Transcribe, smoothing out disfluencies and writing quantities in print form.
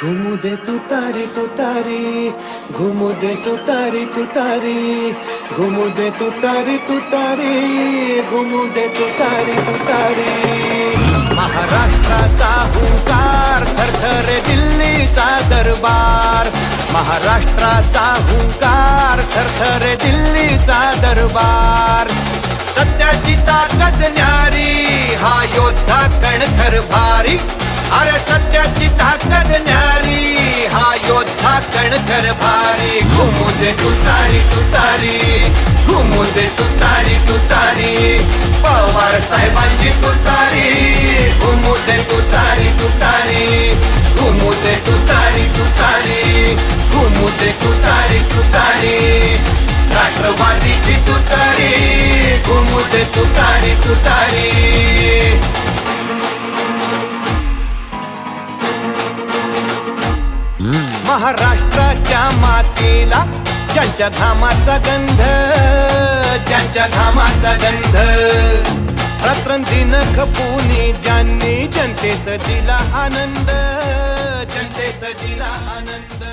घुमू दे तुतारी तुतारी, घुमू दे तुतारी तुतारी, घुमू दे तुतारी तुतारी, घुमू दे तुतारी तुतारी. महाराष्ट्राचा हुंकार थरथरे दिल्लीचा दरबार, महाराष्ट्राचा हुंकार थरथरे दिल्लीचा दरबार. सत्याची ताकद न्यारी, हा योद्धा कणखर भारी. अरे सत्याची ताकद न्यारी, हा योद्धा कणखर भारी. घुमू दे तुतारी तुतारी, घुमू दे तुतारी तुतारी, पवार साहेबांची तुतारी. घुमू दे तुतारी तुतारी, घुमू दे तुतारी तुतारी, घुमू दे तुतारी तुतारी, राष्ट्रवादीची तुतारी. घुमू दे तुतारी तुतारी. महाराष्ट्राच्या मातीला ज्यांच्या घामाचा गंध, ज्यांच्या घामाचा गंध. रात्रंदिन खपूनी ज्यांनी जनतेस दिला आनंद, जनतेस दिला आनंद.